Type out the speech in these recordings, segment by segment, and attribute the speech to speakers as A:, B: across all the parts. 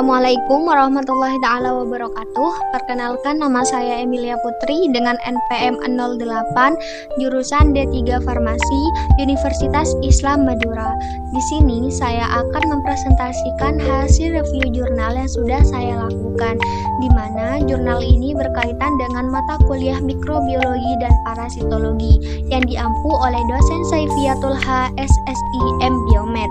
A: Assalamualaikum warahmatullahi taala wabarakatuh. Perkenalkan, nama saya Emilia Putri dengan NPM 08 jurusan D3 Farmasi Universitas Islam Madura. Di sini saya akan mempresentasikan hasil review jurnal yang sudah saya lakukan, di mana jurnal ini berkaitan dengan mata kuliah mikrobiologi dan parasitologi yang diampu oleh dosen Saifiatul H. SSI M. Biomed.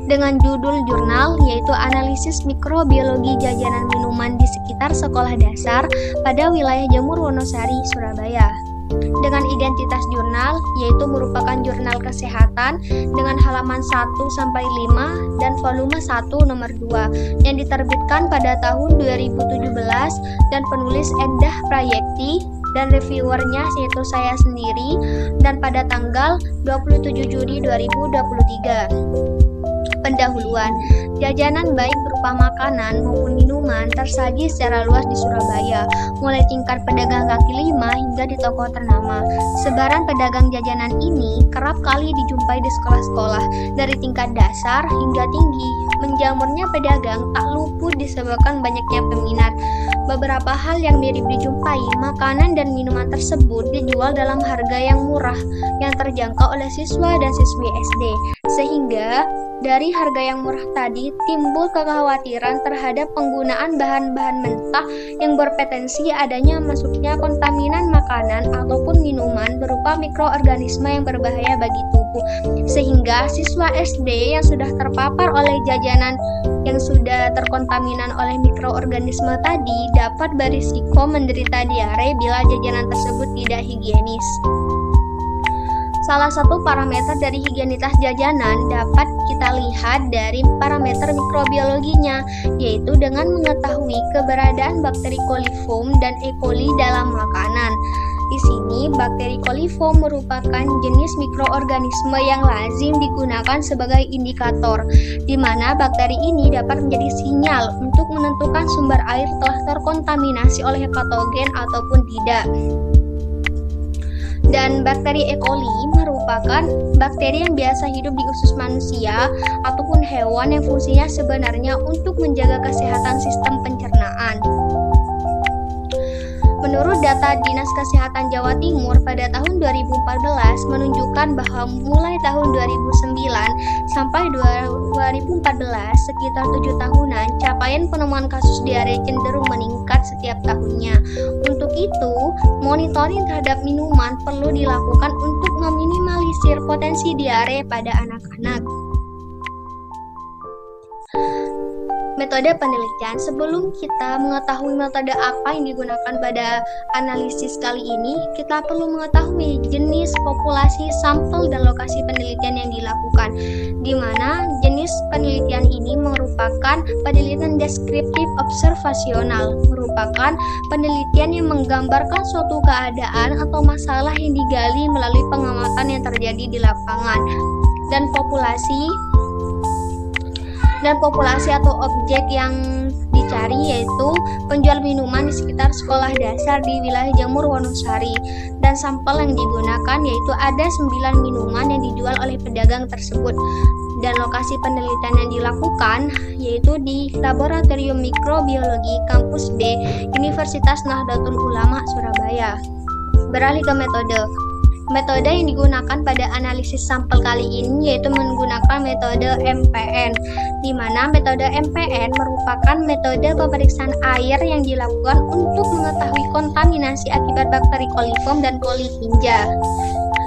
A: Dengan judul jurnal yaitu Analisis Mikrobiologi Jajanan Minuman di Sekitar Sekolah Dasar pada wilayah Jamur Wonosari, Surabaya. Dengan identitas jurnal yaitu merupakan jurnal kesehatan dengan halaman 1-5 dan volume 1 nomor 2 yang diterbitkan pada tahun 2017 dan penulis Endah Prayekti dan reviewernya yaitu saya sendiri dan pada tanggal 27 Juni 2023. Pendahuluan, jajanan baik berupa makanan maupun minuman tersaji secara luas di Surabaya, mulai tingkat pedagang kaki lima hingga di toko ternama. Sebaran pedagang jajanan ini kerap kali dijumpai di sekolah-sekolah, dari tingkat dasar hingga tinggi. Menjamurnya pedagang tak luput disebabkan banyaknya peminat. Beberapa hal yang mirip dijumpai, makanan dan minuman tersebut dijual dalam harga yang murah, yang terjangkau oleh siswa dan siswi SD, sehingga dari harga yang murah tadi timbul kekhawatiran terhadap penggunaan bahan-bahan mentah yang berpotensi adanya masuknya kontaminan makanan ataupun minuman berupa mikroorganisme yang berbahaya bagi tubuh, sehingga siswa SD yang sudah terpapar oleh jajanan yang sudah terkontaminan oleh mikroorganisme tadi dapat berisiko menderita diare bila jajanan tersebut tidak higienis. Salah satu parameter dari higienitas jajanan dapat kita lihat dari parameter mikrobiologinya, yaitu dengan mengetahui keberadaan bakteri coliform dan E. coli dalam makanan. Di sini, bakteri coliform merupakan jenis mikroorganisme yang lazim digunakan sebagai indikator, di mana bakteri ini dapat menjadi sinyal untuk menentukan sumber air telah terkontaminasi oleh patogen ataupun tidak. Dan bakteri E. coli merupakan bakteri yang biasa hidup di usus manusia ataupun hewan yang fungsinya sebenarnya untuk menjaga kesehatan sistem pencernaan. Menurut data Dinas Kesehatan Jawa Timur pada tahun 2014 menunjukkan bahwa mulai tahun 2009 sampai 2014 sekitar 7 tahunan capaian penemuan kasus diare cenderung meningkat setiap tahunnya. Untuk itu, monitoring terhadap minuman perlu dilakukan untuk meminimalisir potensi diare pada anak-anak. Metode penelitian. Sebelum kita mengetahui metode apa yang digunakan pada analisis kali ini, kita perlu mengetahui jenis, populasi, sampel, dan lokasi penelitian yang dilakukan, di mana jenis penelitian ini merupakan penelitian deskriptif observasional, merupakan penelitian yang menggambarkan suatu keadaan atau masalah yang digali melalui pengamatan yang terjadi di lapangan. Dan populasi atau objek yang dicari yaitu penjual minuman di sekitar sekolah dasar di wilayah Jamur Wonosari, dan sampel yang digunakan yaitu ada 9 minuman yang dijual oleh pedagang tersebut, dan lokasi penelitian yang dilakukan yaitu di Laboratorium Mikrobiologi Kampus B Universitas Nahdlatul Ulama Surabaya. Beralih ke metode. Metode yang digunakan pada analisis sampel kali ini yaitu menggunakan metode MPN, di mana metode MPN merupakan metode pemeriksaan air yang dilakukan untuk mengetahui kontaminasi akibat bakteri coliform dan colitinja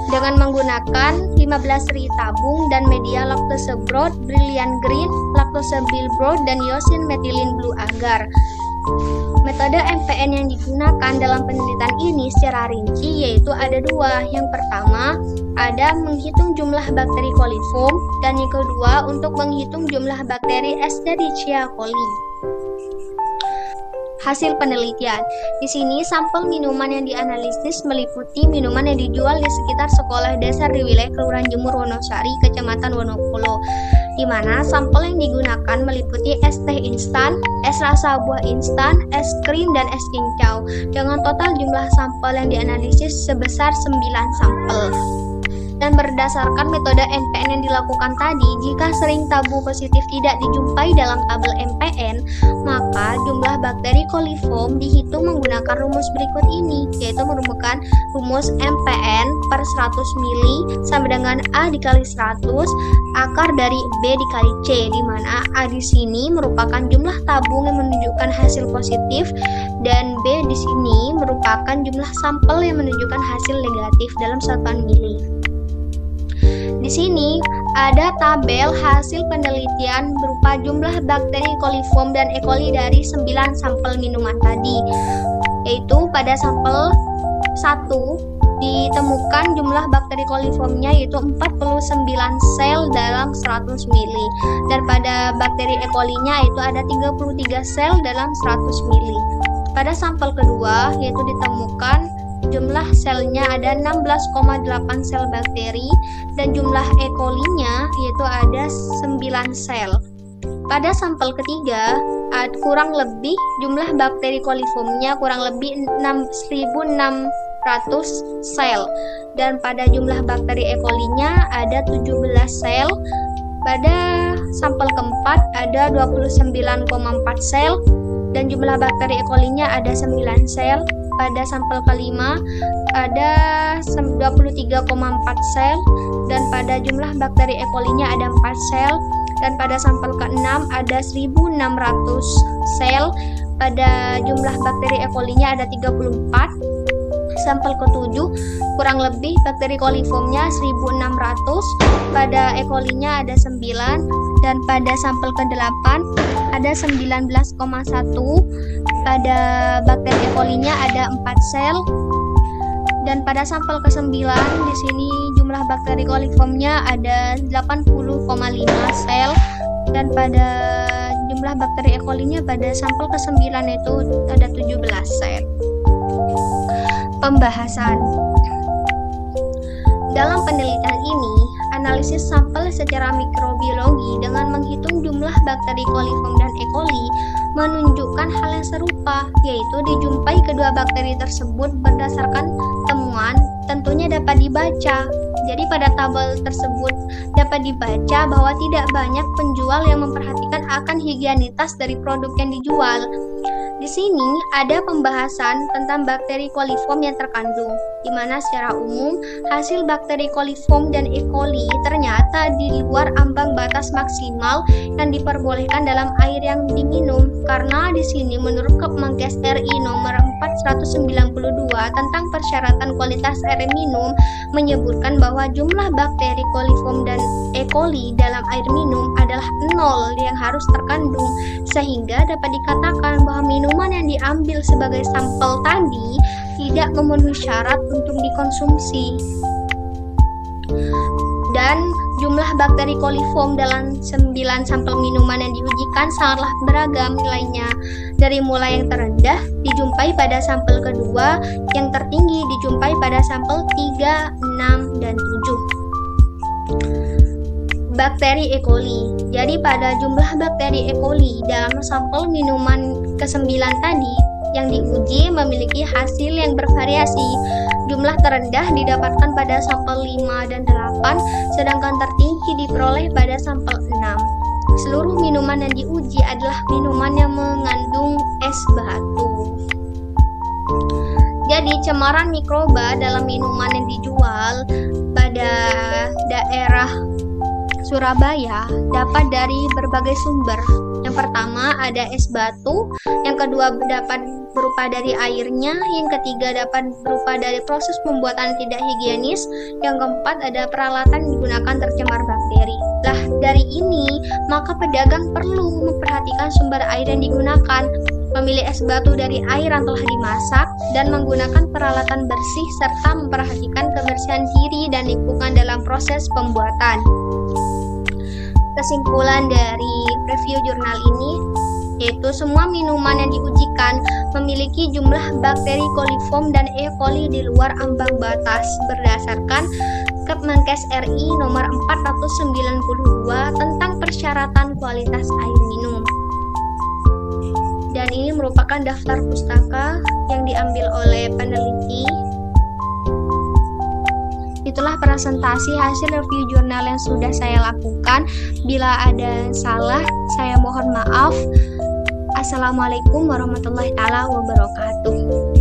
A: dengan menggunakan 15 seri tabung dan media laktose broad, brilliant green, laktose bilbroad, dan iosin methylene blue agar. Metode MPN yang digunakan dalam penelitian ini secara rinci yaitu ada 2. Yang pertama, ada menghitung jumlah bakteri coliform, dan yang kedua untuk menghitung jumlah bakteri Escherichia coli. Hasil penelitian. Di sini sampel minuman yang dianalisis meliputi minuman yang dijual di sekitar sekolah dasar di wilayah Kelurahan Jamur Wonosari, Kecamatan Wonokolo, di mana sampel yang digunakan meliputi es teh instan, es rasa buah instan, es krim, dan es cincau, dengan total jumlah sampel yang dianalisis sebesar 9 sampel. Dan berdasarkan metode MPN yang dilakukan tadi, jika sering tabu positif tidak dijumpai dalam tabel MPN, maka jumlah bakteri coliform dihitung menggunakan rumus berikut ini, yaitu merupakan rumus MPN per 100 mili sama dengan A dikali 100 akar dari B dikali C, di mana A di sini merupakan jumlah tabung yang menunjukkan hasil positif dan B di sini merupakan jumlah sampel yang menunjukkan hasil negatif dalam satuan mili. Di sini ada tabel hasil penelitian berupa jumlah bakteri coliform dan E. coli dari 9 sampel minuman tadi, yaitu pada sampel 1 ditemukan jumlah bakteri coliformnya yaitu 49 sel dalam 100 mili, dan pada bakteri E. coli-nya itu ada 33 sel dalam 100 mili. Pada sampel kedua yaitu ditemukan jumlah selnya ada 16,8 sel bakteri dan jumlah E. coli-nya yaitu ada 9 sel. Pada sampel ketiga kurang lebih jumlah bakteri coliformnya kurang lebih 1.600 sel, dan pada jumlah bakteri E. coli-nya ada 17 sel. Pada sampel keempat ada 29,4 sel dan jumlah bakteri E. coli-nya ada 9 sel. Pada sampel kelima ada 23,4 sel dan pada jumlah bakteri E. coli-nya ada 4 sel, dan pada sampel keenam ada 1.600 sel. Pada jumlah bakteri E. coli-nya ada 34. Sampel ketujuh kurang lebih bakteri coliformnya 1.600, pada E. coli-nya ada 9, dan pada sampel ke-8 ada 19,1. Pada bakteri E. coli-nya ada 4 sel, dan pada sampel ke-9 di sini jumlah bakteri coliformnya ada 80,5 sel, dan pada jumlah bakteri E. coli-nya pada sampel ke-9 itu ada 17 sel. Pembahasan. Dalam penelitian ini, analisis sampel secara mikrobiologi dengan menghitung jumlah bakteri coliform dan E. coli menunjukkan hal yang serupa, yaitu dijumpai kedua bakteri tersebut berdasarkan temuan tentunya dapat dibaca. Jadi pada tabel tersebut dapat dibaca bahwa tidak banyak penjual yang memperhatikan akan higienitas dari produk yang dijual. Di sini ada pembahasan tentang bakteri coliform yang terkandung, di mana secara umum hasil bakteri coliform dan E. coli ternyata di luar ambang batas maksimal yang diperbolehkan dalam air yang diminum, karena di sini menurut Kemenkes RI nomor 492 tentang persyaratan kualitas air minum menyebutkan bahwa jumlah bakteri coliform dan E. coli dalam air minum adalah 0 yang harus terkandung, sehingga dapat dikatakan bahwa minuman yang diambil sebagai sampel tadi tidak memenuhi syarat untuk dikonsumsi. Dan jumlah bakteri coliform dalam 9 sampel minuman yang diujikan sangatlah beragam nilainya. Dari mulai yang terendah dijumpai pada sampel kedua, yang tertinggi dijumpai pada sampel 3, 6, dan 7. Bakteri E. coli. Jadi pada jumlah bakteri E. coli dalam sampel minuman ke-9 tadi yang diuji memiliki hasil yang bervariasi. Jumlah terendah didapatkan pada sampel 5 dan 8, sedangkan tertinggi diperoleh pada sampel 6. Seluruh minuman yang diuji adalah minuman yang mengandung es batu. Jadi cemaran mikroba dalam minuman yang dijual pada daerah Surabaya dapat dari berbagai sumber. Yang pertama ada es batu, yang kedua dapat berupa dari airnya, yang ketiga dapat berupa dari proses pembuatan tidak higienis, yang keempat ada peralatan yang digunakan tercemar bakteri. Lah, dari ini maka pedagang perlu memperhatikan sumber air yang digunakan, memilih es batu dari air yang telah dimasak, dan menggunakan peralatan bersih serta memperhatikan kebersihan diri dan lingkungan dalam proses pembuatan. Kesimpulan dari review jurnal ini yaitu semua minuman yang diujikan memiliki jumlah bakteri coliform dan E. coli di luar ambang batas berdasarkan Kemenkes RI nomor 492 tentang persyaratan kualitas air minum. Dan ini merupakan daftar pustaka yang diambil oleh peneliti. Itulah presentasi hasil review jurnal yang sudah saya lakukan. Bila ada salah, saya mohon maaf. Assalamualaikum warahmatullahi wabarakatuh.